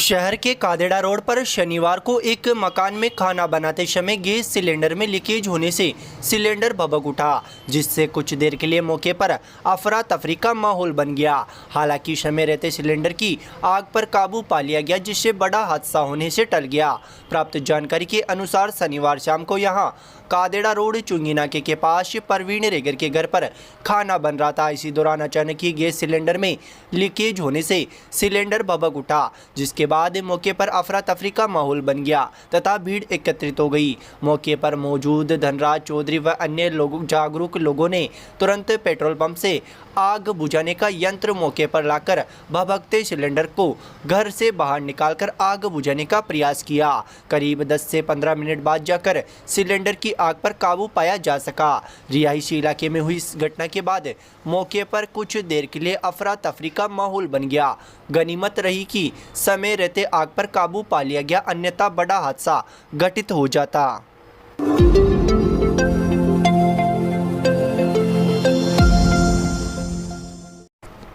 शहर के कादेड़ा रोड पर शनिवार को एक मकान में खाना बनाते समय गैस सिलेंडर में लीकेज होने से सिलेंडर भभक उठा, जिससे कुछ देर के लिए मौके पर अफरा तफरी का माहौल बन गया। हालांकि समय रहते सिलेंडर की आग पर काबू पा लिया गया, जिससे बड़ा हादसा होने से टल गया। प्राप्त जानकारी के अनुसार शनिवार शाम को यहां कादेड़ा रोड चुंगी नाके के पास परवीन रेगर के घर पर खाना बन रहा था। इसी दौरान अचानक ही गैस सिलेंडर में लीकेज होने से सिलेंडर भभक उठा, जिसके बाद मौके पर अफरा तफरी का माहौल बन गया तथा भीड़ एकत्रित हो गई। मौके पर मौजूद धनराज चौधरी व अन्य जागरूक लोगों ने तुरंत पेट्रोल पंप से आग बुझाने का यंत्र मौके पर लाकर भभकते सिलेंडर को घर से बाहर निकालकर आग बुझाने का प्रयास किया। करीब 10 से 15 मिनट बाद जाकर सिलेंडर की आग पर काबू पाया जा सका। रिहायशी इलाके में हुई इस घटना के बाद मौके पर कुछ देर के लिए अफरा तफरी का माहौल बन गया। गनीमत रही कि समय रहते आग पर काबू पा लिया गया, अन्यथा बड़ा हादसा घटित हो जाता।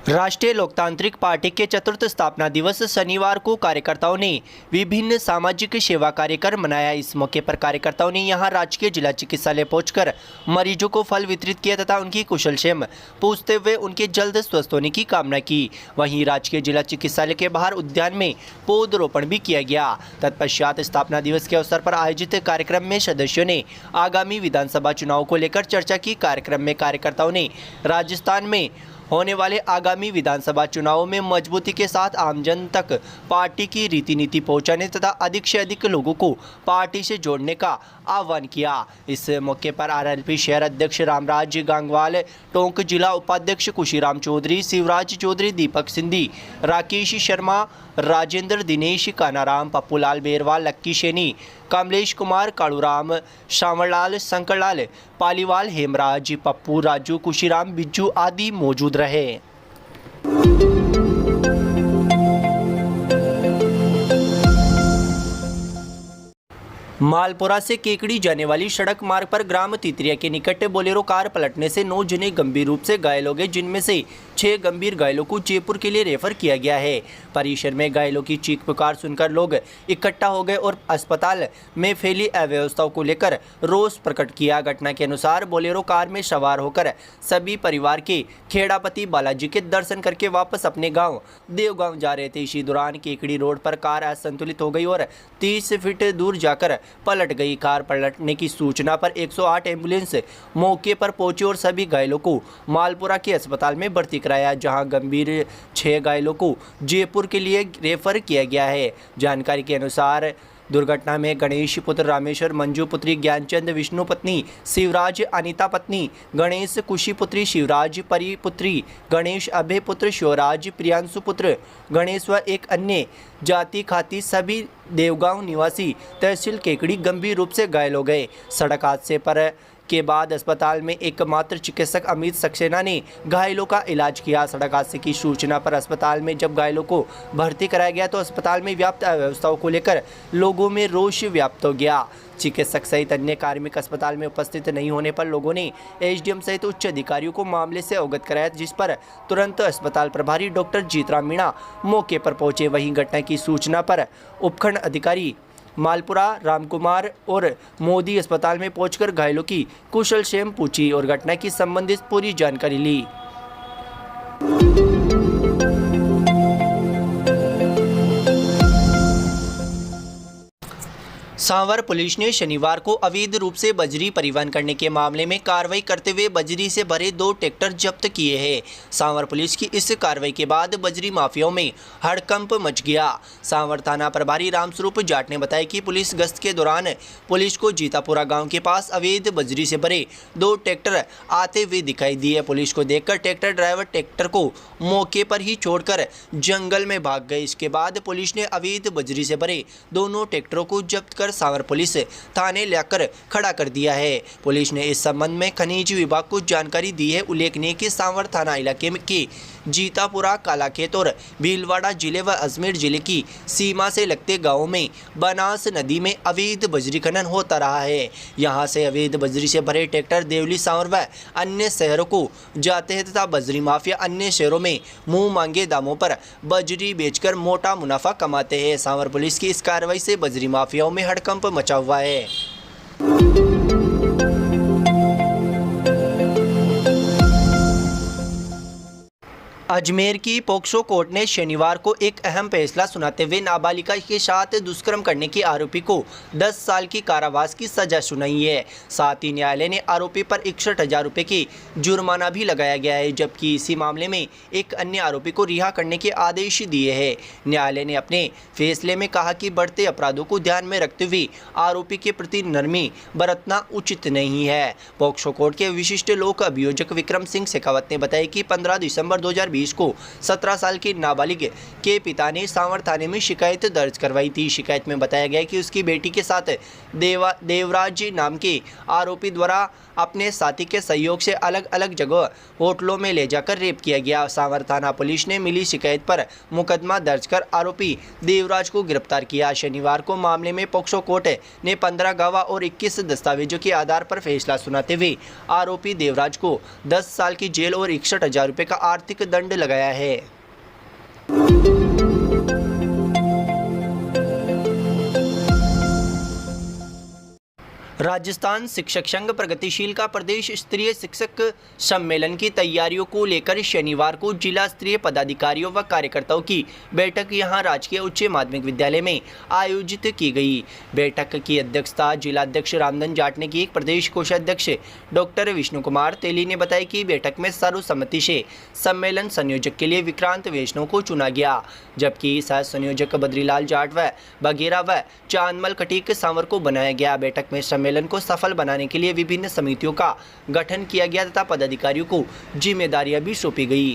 राष्ट्रीय लोकतांत्रिक पार्टी के चतुर्थ स्थापना दिवस शनिवार को कार्यकर्ताओं ने विभिन्न सामाजिक सेवा कार्यक्रम मनाया। इस मौके पर कार्यकर्ताओं ने यहां राजकीय जिला चिकित्सालय पहुंचकर मरीजों को फल वितरित किया तथा उनकी कुशलक्षेम पूछते हुए उनके जल्द स्वस्थ होने की कामना की। वहीं राजकीय जिला चिकित्सालय के बाहर उद्यान में पौधरोपण भी किया गया। तत्पश्चात स्थापना दिवस के अवसर पर आयोजित कार्यक्रम में सदस्यों ने आगामी विधानसभा चुनाव को लेकर चर्चा की। कार्यक्रम में कार्यकर्ताओं ने राजस्थान में होने वाले आगामी विधानसभा चुनावों में मजबूती के साथ आमजन तक पार्टी की रीति नीति पहुंचाने तथा अधिक से अधिक लोगों को पार्टी से जोड़ने का आह्वान किया। इस मौके पर आरएलपी शहर अध्यक्ष रामराज गांगवाल, टोंक जिला उपाध्यक्ष खुशीराम चौधरी, शिवराज चौधरी, दीपक सिंधी, राकेश शर्मा, राजेंद्र, दिनेश, कानाराम, पप्पूलाल बेरवाल, लक्की सैनी, कमलेश कुमार, कालूराम, श्रावणलाल, शंकरलाल, पालीवाल, हेमराज, पप्पू, राजू, खुशीराम, बिज्जू आदि मौजूद रहे। मालपुरा से केकड़ी जाने वाली सड़क मार्ग पर ग्राम तितरिया के निकट बोलेरो कार पलटने से 9 जने गंभीर रूप से घायल हो गए, जिनमें से 6 गंभीर घायलों को जयपुर के लिए रेफर किया गया है। परिसर में घायलों की चीख पुकार सुनकर लोग इकट्ठा हो गए और अस्पताल में फैली अव्यवस्थाओं को लेकर रोष प्रकट किया। घटना के अनुसार बोलेरो कार में सवार होकर सभी परिवार के खेड़ापति बालाजी के दर्शन करके वापस अपने गाँव देवगांव जा रहे थे। इसी दौरान केकड़ी रोड पर कार असंतुलित हो गई और 30 फीट दूर जाकर पलट गई। कार पलटने की सूचना पर 108 एम्बुलेंस मौके पर पहुंची और सभी घायलों को मालपुरा के अस्पताल में भर्ती कराया, जहां गंभीर 6 घायलों को जयपुर के लिए रेफर किया गया है। जानकारी के अनुसार दुर्घटना में गणेश पुत्र रामेश्वर, मंजू पुत्री ज्ञानचंद, विष्णु पत्नी शिवराज, अनिता पत्नी गणेश, कुशी पुत्री शिवराज, परी पुत्री गणेश, अभय पुत्र शिवराज, प्रियांशु पुत्र गणेश व एक अन्य जाति खाती सभी देवगांव निवासी तहसील केकड़ी गंभीर रूप से घायल हो गए। सड़क हादसे पर के बाद अस्पताल में एकमात्र चिकित्सक अमित सक्सेना ने घायलों का इलाज किया। सड़क हादसे की सूचना पर अस्पताल में जब घायलों को भर्ती कराया गया तो अस्पताल में व्याप्त अव्यवस्थाओं को लेकर लोगों में रोष व्याप्त हो गया। चिकित्सक सहित अन्य कार्मिक अस्पताल में उपस्थित नहीं होने पर लोगों ने एसडीएम सहित उच्च अधिकारियों को मामले से अवगत कराया, जिस पर तुरंत अस्पताल प्रभारी डॉक्टर जीतराम मीणा मौके पर पहुंचे। वहीं घटना की सूचना पर उपखंड अधिकारी मालपुरा रामकुमार और मोदी अस्पताल में पहुंचकर घायलों की कुशलक्षेम पूछी और घटना की संबंधित पूरी जानकारी ली। सांवर पुलिस ने शनिवार को अवैध रूप से बजरी परिवहन करने के मामले में कार्रवाई करते हुए बजरी से भरे 2 ट्रैक्टर जब्त किए हैं। सांवर पुलिस की इस कार्रवाई के बाद बजरी माफियाओं में हड़कंप मच गया। सांवर थाना प्रभारी रामस्वरूप जाट ने बताया कि पुलिस गश्त के दौरान पुलिस को जीतापुरा गांव के पास अवैध बजरी से भरे 2 ट्रैक्टर आते हुए दिखाई दिए। पुलिस को देखकर ट्रैक्टर ड्राइवर ट्रैक्टर को मौके पर ही छोड़कर जंगल में भाग गए। इसके बाद पुलिस ने अवैध बजरी से भरे दोनों ट्रैक्टरों को जब्त कर सांवर पुलिस थाने लाकर खड़ा कर दिया है। पुलिस ने इस संबंध में खनिज विभाग को जानकारी दी है। उल्लेखनीय कि सांवर थाना इलाके की जीतापुरा, कालाखेत और भीलवाड़ा जिले व अजमेर जिले की सीमा से लगते गांवों में बनास नदी में अवैध बजरी खनन होता रहा है। यहां से अवैध बजरी से भरे ट्रैक्टर देवली, सांवर व अन्य शहरों को जाते हैं तथा बजरी माफिया अन्य शहरों में मुंह मांगे दामों पर बजरी बेचकर मोटा मुनाफा कमाते हैं। सांवर पुलिस की इस कार्रवाई से बजरी माफियाओं में हड़कंप मचा हुआ है। अजमेर की पोक्सो कोर्ट ने शनिवार को एक अहम फैसला सुनाते हुए नाबालिगा के साथ दुष्कर्म करने के आरोपी को 10 साल की कारावास की सजा सुनाई है। साथ ही न्यायालय ने आरोपी पर 61,000 रुपये की जुर्माना भी लगाया गया है, जबकि इसी मामले में एक अन्य आरोपी को रिहा करने के आदेश दिए हैं। न्यायालय ने अपने फैसले में कहा कि बढ़ते अपराधों को ध्यान में रखते हुए आरोपी के प्रति नरमी बरतना उचित नहीं है। पोक्सो कोर्ट के विशिष्ट लोक अभियोजक विक्रम सिंह शेखावत ने बताया कि 15 दिसंबर 2020 को 17 साल की नाबालिग के पिता ने सांवर थाने में शिकायत दर्ज करवाई थी। शिकायत में बताया गया कि उसकी बेटी के साथ देवराज नाम के आरोपी द्वारा अपने साथी के सहयोग से अलग अलग जगह होटलों में ले जाकर रेप किया गया। सांवर थाना पुलिस ने मिली शिकायत पर मुकदमा दर्ज कर आरोपी देवराज को गिरफ्तार किया। शनिवार को मामले में पोक्सो कोर्ट ने 15 गवाह और 21 दस्तावेजों के आधार पर फैसला सुनाते हुए आरोपी देवराज को 10 साल की जेल और 61,000 रुपये का आर्थिक दंड लगाया है। राजस्थान शिक्षक संघ प्रगतिशील का प्रदेश स्तरीय शिक्षक सम्मेलन की तैयारियों को लेकर शनिवार को जिला स्तरीय पदाधिकारियों व कार्यकर्ताओं की बैठक यहां राजकीय उच्च माध्यमिक विद्यालय में आयोजित की गई। बैठक की अध्यक्षता जिलाध्यक्ष रामधन जाट ने की। प्रदेश कोषाध्यक्ष डॉक्टर विष्णु कुमार तेली ने बताया कि बैठक में सर्वसम्मति से सम्मेलन संयोजक के लिए विक्रांत वैष्णव को चुना गया, जबकि सह संयोजक बद्रीलाल जाट व बघेरा व चांदमल खटीक सांवर को बनाया गया। बैठक में सम्मेलन को सफल बनाने के लिए विभिन्न समितियों का गठन किया गया तथा पदाधिकारियों को जिम्मेदारियां भी सौंपी गई।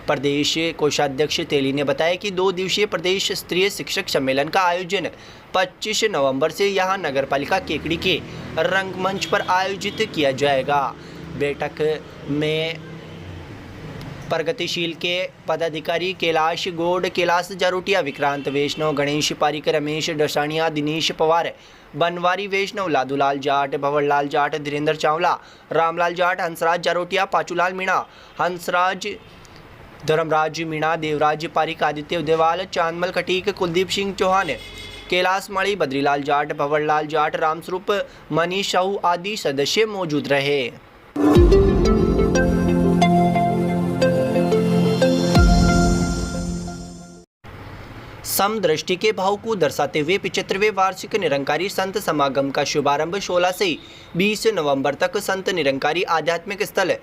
प्रदेश कोषाध्यक्ष तेली ने बताया कि 2 दिवसीय प्रदेश स्तरीय शिक्षक सम्मेलन का आयोजन 25 नवंबर से यहां नगरपालिका केकड़ी के रंगमंच पर आयोजित किया जाएगा। बैठक में प्रगतिशील के पदाधिकारी कैलाश गौड़, कैलाश जारोटिया, विक्रांत वैष्णव, गणेश पारिक, रमेश डसानिया, दिनेश पवार, बनवारी वैष्णव, लादूलाल जाट, भंवरलाल जाट, धीरेन्द्र चावला, रामलाल जाट, हंसराज जारोटिया, पाचूलाल मीणा, हंसराज, धर्मराज मीणा, देवराज पारिक, आदित्य उदेवाल, चांदमल खटीक, कुलदीप सिंह चौहान, कैलाश माड़ी, बद्रीलाल जाट, भंवरलाल जाट, रामस्वरूप, मनीष साहू आदि सदस्य मौजूद रहे। समदृष्टि के भाव को दर्शाते हुए 75वें वार्षिक निरंकारी संत समागम का शुभारंभ 16 से 20 नवंबर तक संत निरंकारी आध्यात्मिक स्थल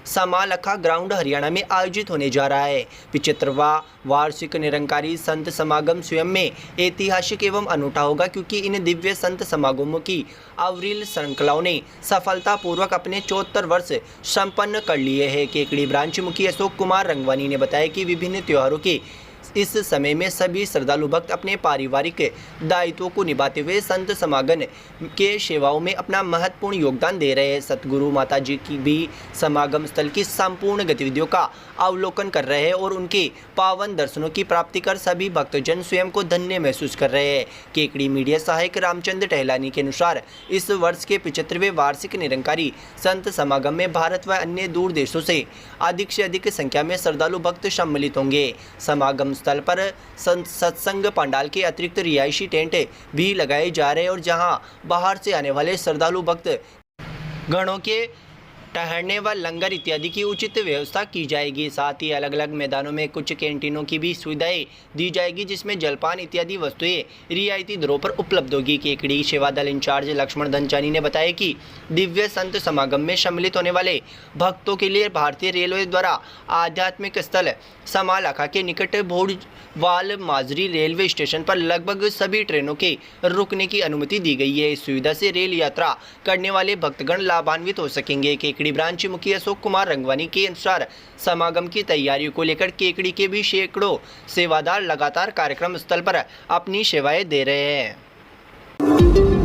समालखा ग्राउंड हरियाणा में आयोजित होने जा रहा है। 75वां वार्षिक निरंकारी संत समागम स्वयं में ऐतिहासिक एवं अनूठा होगा, क्योंकि इन दिव्य संत समागमों की अविरल श्रृंखलाओं ने सफलतापूर्वक अपने 74 वर्ष संपन्न कर लिए हैं। केकड़ी ब्रांच मुखी अशोक कुमार रंगवानी ने बताया कि विभिन्न त्योहारों के इस समय में सभी श्रद्धालु भक्त अपने पारिवारिक दायित्वों को निभाते हुए संत समागम के सेवाओं में अपना महत्वपूर्ण योगदान दे रहे हैं। सतगुरु माता जी की भी समागम स्थल की संपूर्ण गतिविधियों का अवलोकन कर रहे हैं और उनके पावन दर्शनों की प्राप्ति कर सभी भक्तजन स्वयं को धन्य महसूस कर रहे हैं। केकड़ी मीडिया सहायक रामचंद्र टहलानी के अनुसार इस वर्ष के 75वें वार्षिक निरंकारी संत समागम में भारत व अन्य दूर देशों से अधिक संख्या में श्रद्धालु भक्त सम्मिलित होंगे। समागम स्थल पर सत्संग पंडाल के अतिरिक्त रिहायशी टेंट भी लगाए जा रहे हैं और जहां बाहर से आने वाले श्रद्धालु भक्त गणों के ठहरने व लंगर इत्यादि की उचित व्यवस्था की जाएगी। साथ ही अलग अलग मैदानों में कुछ कैंटीनों की भी सुविधाएं दी जाएगी, जिसमें जलपान इत्यादि वस्तुएं रियायती दरों पर उपलब्ध होगी। केकड़ी सेवा दल इंचार्ज लक्ष्मण धनचानी ने बताया कि दिव्य संत समागम में सम्मिलित होने वाले भक्तों के लिए भारतीय रेलवे द्वारा आध्यात्मिक स्थल समालखा के निकट भोजवाल माजरी रेलवे स्टेशन पर लगभग सभी ट्रेनों के रुकने की अनुमति दी गई है। इस सुविधा से रेल यात्रा करने वाले भक्तगण लाभान्वित हो सकेंगे। केकड़ी ब्रांच मुखी अशोक कुमार रंगवानी के अनुसार समागम की तैयारियों को लेकर केकड़ी के भी सैकड़ों सेवादार लगातार कार्यक्रम स्थल पर अपनी सेवाएं दे रहे हैं।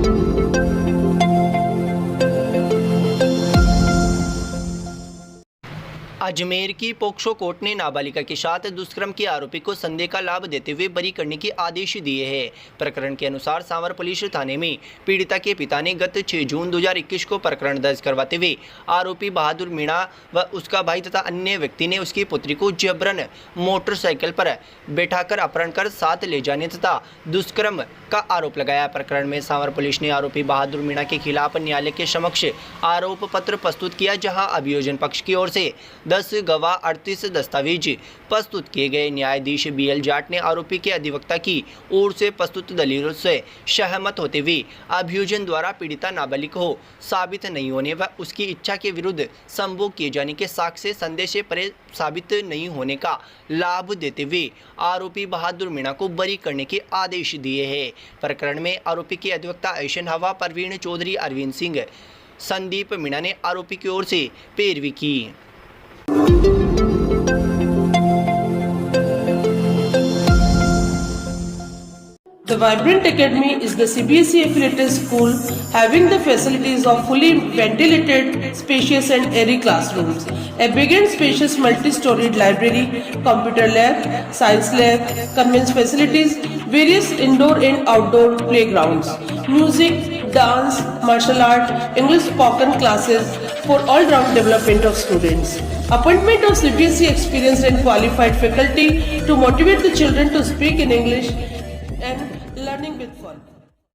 अजमेर की पोक्सो कोर्ट ने नाबालिगा के साथ दुष्कर्म के आरोपी को संदेह का लाभ देते हुए बरी करने के आदेश दिए हैं। प्रकरण के अनुसार सांवर पुलिस थाने में पीड़िता के पिता ने गत 6 जून 2021 को प्रकरण दर्ज करवाते हुए आरोपी बहादुर मीणा व उसका भाई तथा अन्य व्यक्ति ने उसकी पुत्री को जबरन मोटरसाइकिल पर बैठाकर अपहरण कर साथ ले जाने तथा दुष्कर्म का आरोप लगाया। प्रकरण में सांवर पुलिस ने आरोपी बहादुर मीणा के खिलाफ न्यायालय के समक्ष आरोप पत्र प्रस्तुत किया, जहां अभियोजन पक्ष की ओर से 10 गवाह 38 दस्तावेज प्रस्तुत किए गए। न्यायाधीश BL जाट ने आरोपी के अधिवक्ता की ओर से प्रस्तुत दलीलों से सहमत होते हुए अभियोजन द्वारा पीड़िता नाबालिग हो साबित नहीं होने व उसकी इच्छा के विरुद्ध संभोग किए जाने के साक्ष्य संदेह से परे साबित नहीं होने का लाभ देते हुए आरोपी बहादुर मीणा को बरी करने के आदेश दिए हैं। प्रकरण में आरोपी के अधिवक्ता ऐशन हवा, परवीन चौधरी, अरविंद सिंह, संदीप मीणा ने आरोपी की ओर से पैरवी की। The Vibrant Academy is the CBSE affiliated school having the facilities of fully ventilated, spacious and airy classrooms, a big and spacious multi-storied library, computer lab, science lab, conveyance facilities, various indoor and outdoor playgrounds, music, dance, martial art, English spoken classes for all-round development of students. Appointment of CBSE experienced and qualified faculty to motivate the children to speak in English and